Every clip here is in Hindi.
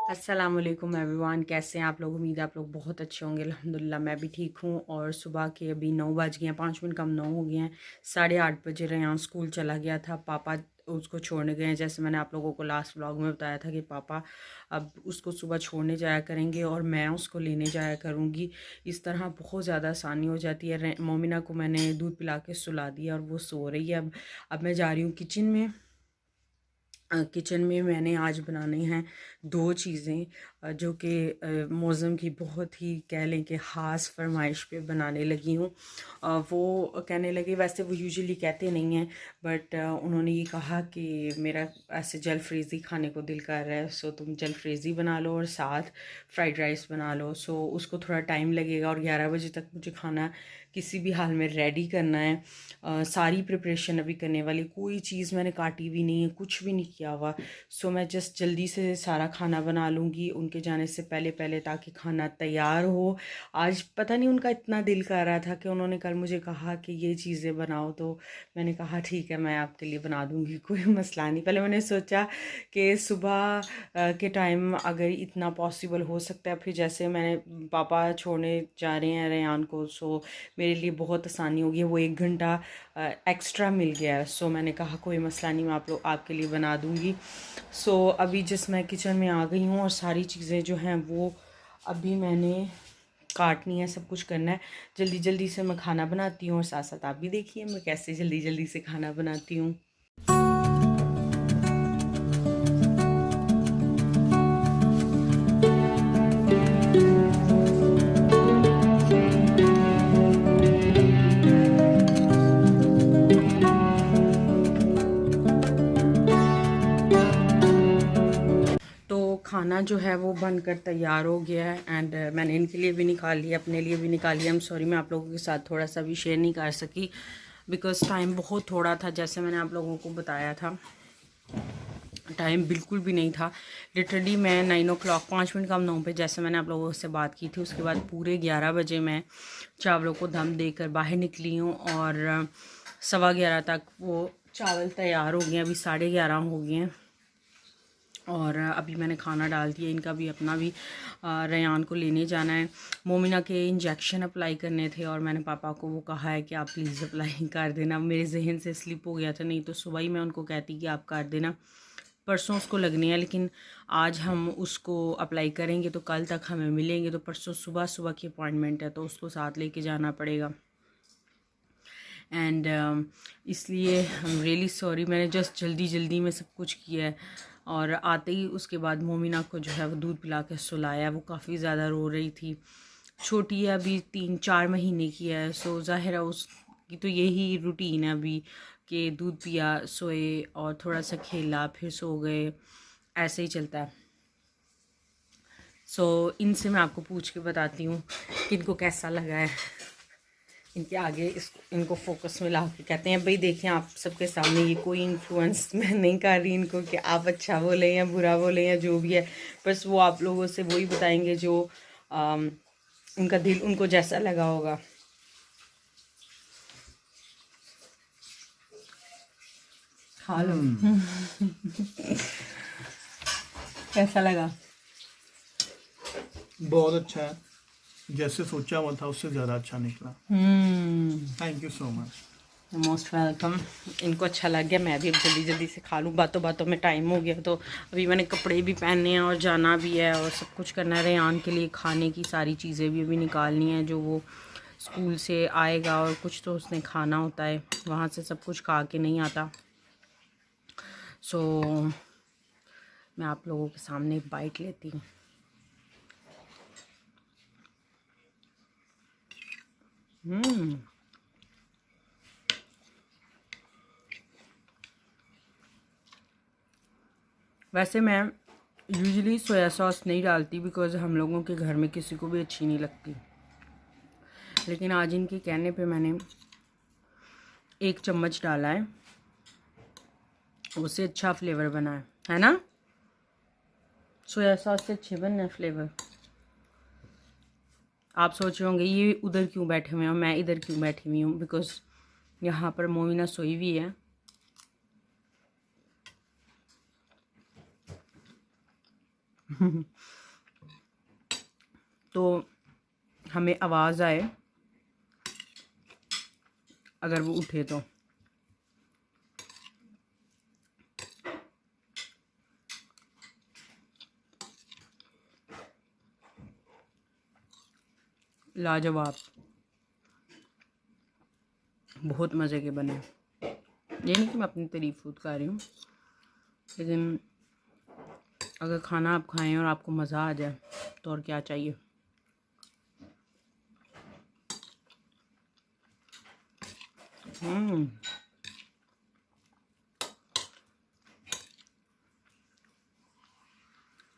अस्सलाम वालेकुम एवरीवन, कैसे हैं आप लोग। उम्मीद है आप लोग बहुत अच्छे होंगे। अल्हम्दुलिल्लाह मैं भी ठीक हूँ। और सुबह के अभी 9 बज गए हैं, 5 मिनट कम 9 हो गए हैं। 8:30 बजे रेयान स्कूल चला गया था। पापा उसको छोड़ने गए हैं। जैसे मैंने आप लोगों को लास्ट व्लॉग में बताया था कि पापा अब उसको सुबह छोड़ने जाया करेंगे और मैं उसको लेने जाया करूँगी। इस तरह बहुत ज़्यादा आसानी हो जाती है। मोमिना को मैंने दूध पिला के सुला दिया और वो सो रही है। अब मैं जा रही हूँ किचन में। किचन में मैंने आज बनाने हैं दो चीज़ें जो कि मौसम की बहुत ही कह लें कि ख़ास फरमाइश पे बनाने लगी हूँ। वो कहने लगे, वैसे वो यूजुअली कहते नहीं हैं, बट उन्होंने ये कहा कि मेरा ऐसे जलफ्रेज़ी खाने को दिल कर रहा है, सो तुम जलफ्रेज़ी बना लो और साथ फ्राइड राइस बना लो। सो उसको थोड़ा टाइम लगेगा और 11 बजे तक मुझे खाना किसी भी हाल में रेडी करना है। सारी प्रिपरेशन अभी करने वाली, कोई चीज़ मैंने काटी भी नहीं है, कुछ भी नहीं किया हुआ। सो मैं जस्ट जल्दी से सारा खाना बना लूँगी उनके जाने से पहले पहले, ताकि खाना तैयार हो। आज पता नहीं उनका इतना दिल कर रहा था कि उन्होंने कल मुझे कहा कि ये चीज़ें बनाओ, तो मैंने कहा ठीक है मैं आपके लिए बना दूँगी, कोई मसला नहीं। पहले मैंने सोचा कि सुबह के टाइम अगर इतना पॉसिबल हो सकता है, फिर जैसे मैंने पापा छोड़ने जा रहे हैं रेयान को, सो मेरे लिए बहुत आसानी होगी। वो 1 घंटा एक्स्ट्रा मिल गया है। सो मैंने कहा कोई मसला नहीं, मैं आपके लिए बना दूँगी। सो अभी जिस मैं किचन में आ गई हूँ और सारी चीज़ें जो हैं वो अभी मैंने काटनी है, सब कुछ करना है। जल्दी जल्दी से मैं खाना बनाती हूँ और साथ साथ आप भी देखिए मैं कैसे जल्दी जल्दी से खाना बनाती हूँ। तो खाना जो है वो बनकर तैयार हो गया है एंड मैंने इनके लिए भी निकाल लिया, अपने लिए भी निकाल लिया। आई एम सॉरी मैं आप लोगों के साथ थोड़ा सा भी शेयर नहीं कर सकी बिकॉज़ टाइम बहुत थोड़ा था। जैसे मैंने आप लोगों को बताया था, टाइम बिल्कुल भी नहीं था। लिटरली मैं 9 o'clock 5 मिनट कम 9 पे जैसे मैंने आप लोगों से बात की थी, उसके बाद पूरे 11 बजे मैं चावलों को दम देकर बाहर निकली हूँ और 11:15 तक वो चावल तैयार हो गए हैं। अभी 11:30 हो गए हैं और अभी मैंने खाना डाल दिया। इनका भी अपना भी रेयान को लेने जाना है। मोमिना के इंजेक्शन अप्लाई करने थे और मैंने पापा को वो कहा है कि आप प्लीज़ अप्लाई कर देना। मेरे जहन से स्लिप हो गया था, नहीं तो सुबह ही मैं उनको कहती कि आप कर देना। परसों उसको लगनी है, लेकिन आज हम उसको अप्लाई करेंगे तो कल तक हमें मिलेंगे। तो परसों सुबह सुबह की अपॉइंटमेंट है, तो उसको साथ लेके जाना पड़ेगा। एंड इसलिए आई एम रियली सॉरी, मैंने जस्ट जल्दी जल्दी में सब कुछ किया है। और आते ही उसके बाद मोमिना को जो है वो दूध पिला के सुलाया। वो काफ़ी ज़्यादा रो रही थी। छोटी है, अभी 3-4 महीने की है। सो ज़ाहिर है उसकी तो यही रूटीन है अभी कि दूध पिया, सोए और थोड़ा सा खेला, फिर सो गए, ऐसे ही चलता है। सो इनसे मैं आपको पूछ के बताती हूँ कि इनको कैसा लगा है। इनके आगे इनको फोकस में ला के कहते हैं भाई देखें आप सबके सामने, ये कोई इन्फ्लुएंस मैं नहीं कर रही इनको कि आप अच्छा बोलें या बुरा बोलें या जो भी है। बस वो आप लोगों से वही बताएंगे जो उनका दिल उनको जैसा लगा होगा। खा लो। कैसा लगा? बहुत अच्छा है, जैसे सोचा हुआ था उससे ज़्यादा अच्छा निकला। Thank you so much. Most welcome. इनको अच्छा लग गया। मैं भी अब जल्दी जल्दी से खा लूँ, बातों बातों में टाइम हो गया। तो अभी मैंने कपड़े भी पहनने हैं और जाना भी है और सब कुछ करना है। रेयान के लिए खाने की सारी चीज़ें भी अभी निकालनी है, जो वो स्कूल से आएगा और कुछ तो उसने खाना होता है, वहाँ से सब कुछ खा के नहीं आता। सो मैं आप लोगों के सामने एक बाइट लेती हूँ। वैसे मैं यूजुअली सोया सॉस नहीं डालती बिकॉज़ हम लोगों के घर में किसी को भी अच्छी नहीं लगती, लेकिन आज इनके कहने पे मैंने 1 चम्मच डाला है। उससे अच्छा फ्लेवर बना है ना? सोया सॉस से अच्छे बनना है फ्लेवर। आप सोच रहे होंगे ये उधर क्यों बैठे हुए हैं और मैं इधर क्यों बैठी हुई हूँ, बिकॉज़ यहाँ पर मोमिना सोई हुई है। तो हमें आवाज़ आए अगर वो उठे तो। लाजवाब, बहुत मज़े के बने। ये नहीं कि मैं अपनी तारीफ खुद कर रही हूँ, लेकिन अगर खाना आप खाएं और आपको मज़ा आ जाए तो और क्या चाहिए।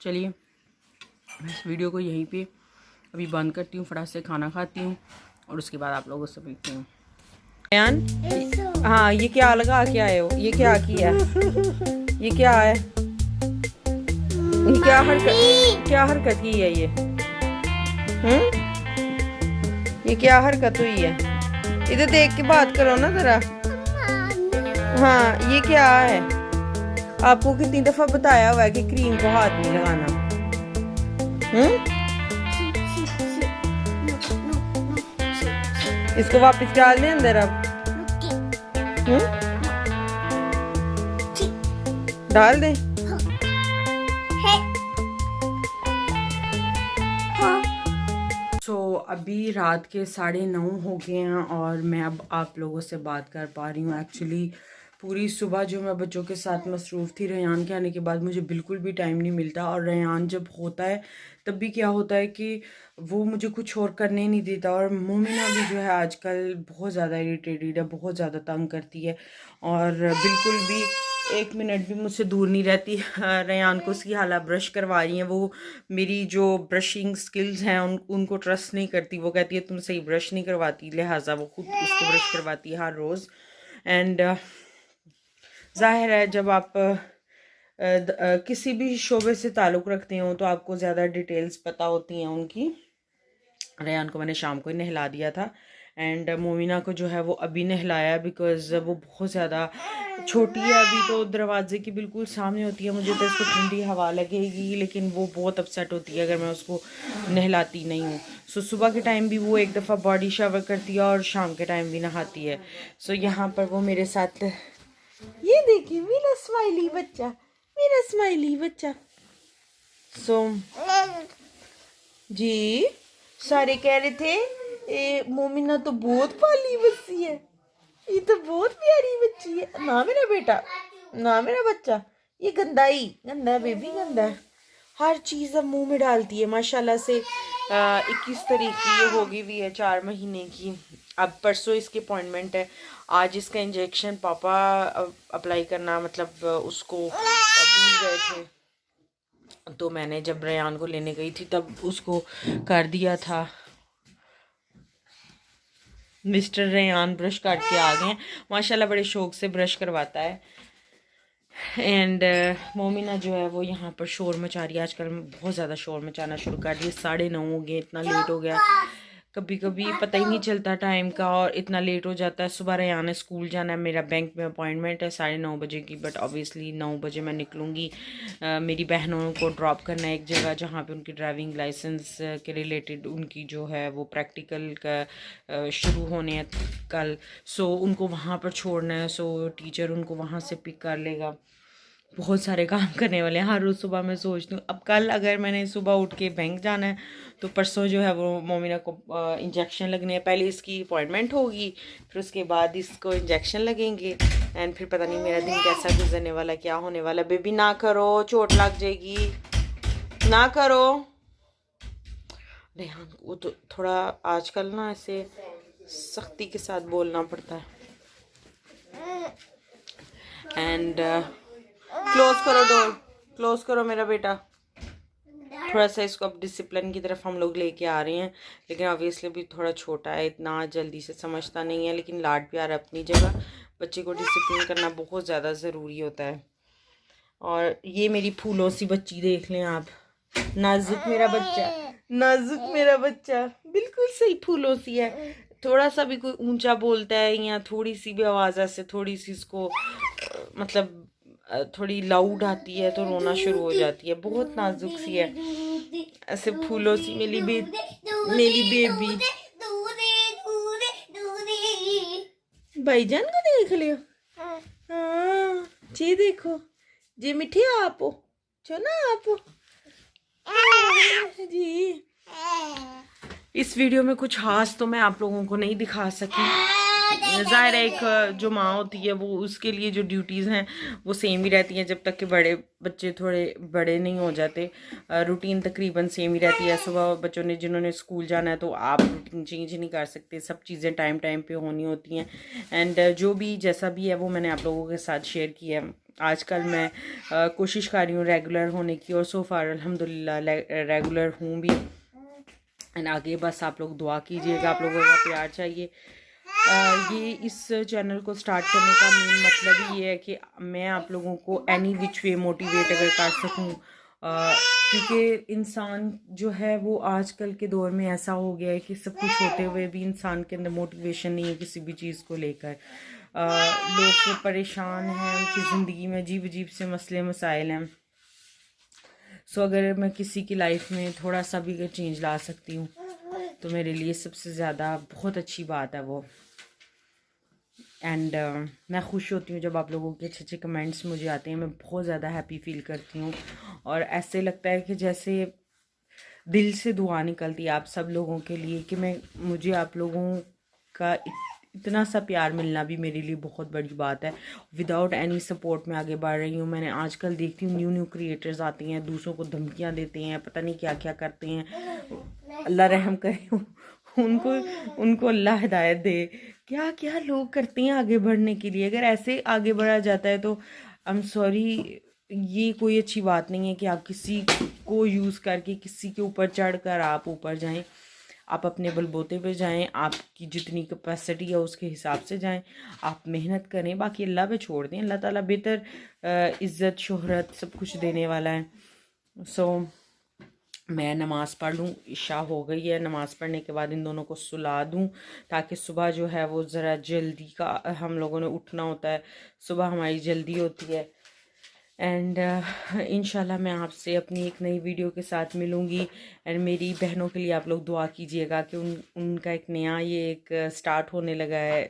चलिए मैं इस वीडियो को यहीं पे अभी बंद करती हूँ, फटाफट से खाना खाती हूँ और उसके बाद आप लोगों से मिलती हूँ। बयान, हाँ ये क्या लगा के आए हो, ये क्या किया, ये क्या है, ये क्या हरकत की है ये क्या हरकत हुई है? इधर देख के बात करो ना जरा। हाँ ये क्या है? आपको कितनी दफा बताया हुआ है कि क्रीम को हाथ नहीं लगाना। इसको वापस डाल दे अंदर अब। डाल दे। तो अभी रात के 9:30 हो गए हैं और मैं अब आप लोगों से बात कर पा रही हूँ। एक्चुअली पूरी सुबह जो मैं बच्चों के साथ मसरूफ़ थी, रेयान के आने के बाद मुझे बिल्कुल भी टाइम नहीं मिलता। और रेयान जब होता है तब भी क्या होता है कि वो मुझे कुछ और करने नहीं देता। और मोमिना भी जो है आजकल बहुत ज़्यादा इरिटेटेड है, बहुत ज़्यादा तंग करती है और बिल्कुल भी 1 मिनट भी मुझसे दूर नहीं रहती। रेयान को उसकी हालत ब्रश करवा रही हैं, वो मेरी जो ब्रशिंग स्किल्स हैं उनको ट्रस्ट नहीं करती। वो कहती है तुम सही ब्रश नहीं करवाती, लिहाजा वो खुद उसको ब्रश करवाती है हर रोज़। एंड ज़ाहिर है जब आप किसी भी शोबे से ताल्लुक़ रखते हो तो आपको ज़्यादा डिटेल्स पता होती हैं उनकी। रेयान को मैंने शाम को ही नहला दिया था एंड मोमिना को जो है वो अभी नहलाया बिकॉज़ वो बहुत ज़्यादा छोटी है अभी, तो दरवाजे की बिल्कुल सामने होती है। मुझे तो इसको ठंडी हवा लगेगी, लेकिन वो बहुत अपसेट होती है अगर मैं उसको नहलाती नहीं हूँ। सो सुबह के टाइम भी वो एक दफ़ा बॉडी शावर करती है और शाम के टाइम भी नहाती है। सो यहाँ पर वो मेरे साथ, ये देखिए मेरा स्माइली बच्चा, मेरा स्माइली बच्चा। सो जी सारे कह रहे थे मोमिना तो बहुत पाली बच्ची है, ये तो बहुत प्यारी बच्ची है ना मेरा बेटा, ना मेरा बच्चा। ये गंदा है बेबी, गंदा है। हर चीज़ अब मुंह में डालती है माशाल्लाह से। 21 तारीख की ये होगी भी है, 4 महीने की। अब परसों इसकी अपॉइंटमेंट है। आज इसका इंजेक्शन पापा अप्लाई करना मतलब उसको भूल गए थे, तो मैंने जब रेयान को लेने गई थी तब उसको कर दिया था। मिस्टर रेयान ब्रश काट के आ गए माशाल्लाह, बड़े शौक से ब्रश करवाता है। एंड मोमिना जो है वो यहाँ पर शोर मचा रही है। आजकल बहुत ज़्यादा शोर मचाना शुरू कर दिया। 9:30 हो गए, इतना लेट हो गया, कभी कभी पता ही नहीं चलता टाइम का और इतना लेट हो जाता है। सुबह रेयान ने स्कूल जाना है, मेरा बैंक में अपॉइंटमेंट है 9:30 बजे की, बट ऑब्वियसली 9 बजे मैं निकलूँगी। मेरी बहनों को ड्रॉप करना है एक जगह जहाँ पे उनकी ड्राइविंग लाइसेंस के रिलेटेड उनकी जो है वो प्रैक्टिकल का शुरू होने हैं कल। सो उनको वहाँ पर छोड़ना है, सो टीचर उनको वहाँ से पिक कर लेगा। बहुत सारे काम करने वाले हैं। हर रोज़ सुबह मैं सोचती हूँ अब कल अगर मैंने सुबह उठ के बैंक जाना है तो परसों जो है वो मोमिना को इंजेक्शन लगने हैं। पहले इसकी अपॉइंटमेंट होगी, फिर उसके बाद इसको इंजेक्शन लगेंगे एंड फिर पता नहीं मेरा दिन कैसा गुजरने वाला, क्या होने वाला। बेबी ना करो, चोट लग जाएगी, ना करो। रेहान वो तो थोड़ा आजकल ना ऐसे सख्ती के साथ बोलना पड़ता है। एंड क्लोज करो डोर, क्लोज करो मेरा बेटा। थोड़ा सा इसको अब डिसिप्लिन की तरफ हम लोग लेके आ रहे हैं, लेकिन ऑब्वियसली भी थोड़ा छोटा है, इतना जल्दी से समझता नहीं है, लेकिन लाड प्यार अपनी जगह। बच्चे को डिसिप्लिन करना बहुत ज़्यादा ज़रूरी होता है। और ये मेरी फूलों सी बच्ची देख लें आप, नाजुक मेरा बच्चा, नाजुक मेरा बच्चा, बिल्कुल सही फूलों सी है। थोड़ा सा भी कोई ऊंचा बोलता है या थोड़ी सी भी आवाज़ ऐसे थोड़ी सी इसको मतलब थोड़ी लाउड आती है तो रोना शुरू हो जाती है, बहुत नाजुक सी है, ऐसे फूलों सी मेरी बेबी। भाईजान को देख लियो। हाँ जी देखो जी, मिठी आप हो, चलो आप हो जी। इस वीडियो में कुछ खास तो मैं आप लोगों को नहीं दिखा सकी, ज़ाहिर है एक जो माँ होती है वो उसके लिए जो ड्यूटीज़ हैं वो सेम ही रहती हैं जब तक कि बड़े बच्चे थोड़े बड़े नहीं हो जाते। रूटीन तकरीबन सेम ही रहती है। सुबह बच्चों ने जिन्होंने स्कूल जाना है तो आप रूटीन चेंज नहीं कर सकते, सब चीज़ें टाइम टाइम पे होनी होती हैं। एंड जो भी जैसा भी है वो मैंने आप लोगों के साथ शेयर किया है। आजकल मैं कोशिश कर रही हूँ रेगुलर होने की, और सो फार अल्हम्दुलिल्लाह रेगुलर हूँ भी। एंड आगे बस आप लोग दुआ कीजिएगा, आप लोगों का प्यार चाहिए। ये इस चैनल को स्टार्ट करने का मेन मतलब ही है कि मैं आप लोगों को एनी विच वे मोटिवेट अगर कर सकूं, क्योंकि इंसान जो है वो आजकल के दौर में ऐसा हो गया है कि सब कुछ होते हुए भी इंसान के अंदर मोटिवेशन नहीं है किसी भी चीज़ को लेकर। लोग परेशान हैं, उनकी ज़िंदगी में अजीब अजीब से मसले मसाइल हैं। सो अगर मैं किसी की लाइफ में थोड़ा सा भी अगर चेंज ला सकती हूँ तो मेरे लिए सबसे ज़्यादा बहुत अच्छी बात है वो। एंड मैं खुश होती हूँ जब आप लोगों के अच्छे अच्छे कमेंट्स मुझे आते हैं, मैं बहुत ज़्यादा हैप्पी फील करती हूँ। और ऐसे लगता है कि जैसे दिल से दुआ निकलती है आप सब लोगों के लिए कि मुझे आप लोगों का इतना सा प्यार मिलना भी मेरे लिए बहुत बड़ी बात है। विदाउट एनी सपोर्ट मैं आगे बढ़ रही हूँ। मैंने आजकल देखती हूँ न्यू क्रिएटर्स आती हैं, दूसरों को धमकियाँ देते हैं, पता नहीं क्या क्या करते हैं। अल्लाह रहम करे उनको अल्लाह हिदायत दे। क्या क्या लोग करते हैं आगे बढ़ने के लिए। अगर ऐसे आगे बढ़ा जाता है तो आई एम सॉरी, ये कोई अच्छी बात नहीं है कि आप किसी को यूज़ करके किसी के ऊपर चढ़कर आप ऊपर जाएं। आप अपने बलबूते पे जाएं, आपकी जितनी कैपेसिटी है उसके हिसाब से जाएं, आप मेहनत करें, बाकी अल्लाह पे छोड़ दें। अल्लाह ताला बेहतर इज़्ज़त शोहरत सब कुछ देने वाला है। सो मैं नमाज़ पढ़ लूँ, इशा हो गई है, नमाज़ पढ़ने के बाद इन दोनों को सुला दूँ ताकि सुबह जो है वो ज़रा जल्दी का हम लोगों ने उठना होता है, सुबह हमारी जल्दी होती है। एंड इंशाल्लाह मैं आपसे अपनी एक नई वीडियो के साथ मिलूँगी। एंड मेरी बहनों के लिए आप लोग दुआ कीजिएगा कि उनका एक नया ये एक स्टार्ट होने लगा है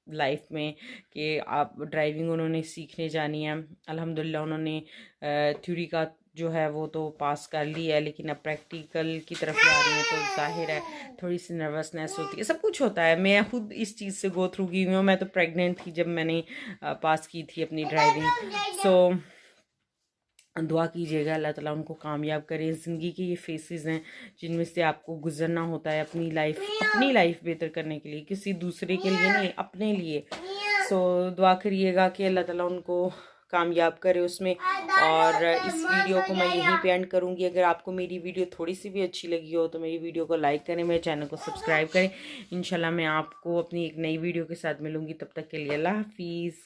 लाइफ में कि आप ड्राइविंग उन्होंने सीखने जानी है। अल्हम्दुलिल्लाह उन्होंने थ्योरी का जो है वो तो पास कर ली है, लेकिन अब प्रैक्टिकल की तरफ जा रही हैं तो जाहिर है थोड़ी सी नर्वसनेस होती है, सब कुछ होता है। मैं खुद इस चीज़ से गो थ्रू की हुई हूँ। मैं तो प्रेग्नेंट थी जब मैंने पास की थी अपनी ड्राइविंग। सो दुआ कीजिएगा अल्लाह ताला उनको कामयाब करे। ज़िंदगी के ये फेसेस हैं जिनमें से आपको गुजरना होता है अपनी लाइफ बेहतर करने के लिए, किसी दूसरे के लिए नहीं, अपने लिए। सो दुआ करिएगा कि अल्लाह ताला उनको कामयाब करे उसमें। और इस वीडियो को मैं यहीं पे एंड करूँगी। अगर आपको मेरी वीडियो थोड़ी सी भी अच्छी लगी हो तो मेरी वीडियो को लाइक करें, मेरे चैनल को सब्सक्राइब करें। इंशाल्लाह मैं आपको अपनी एक नई वीडियो के साथ मिलूँगी, तब तक के लिए अल्लाह हाफिज़।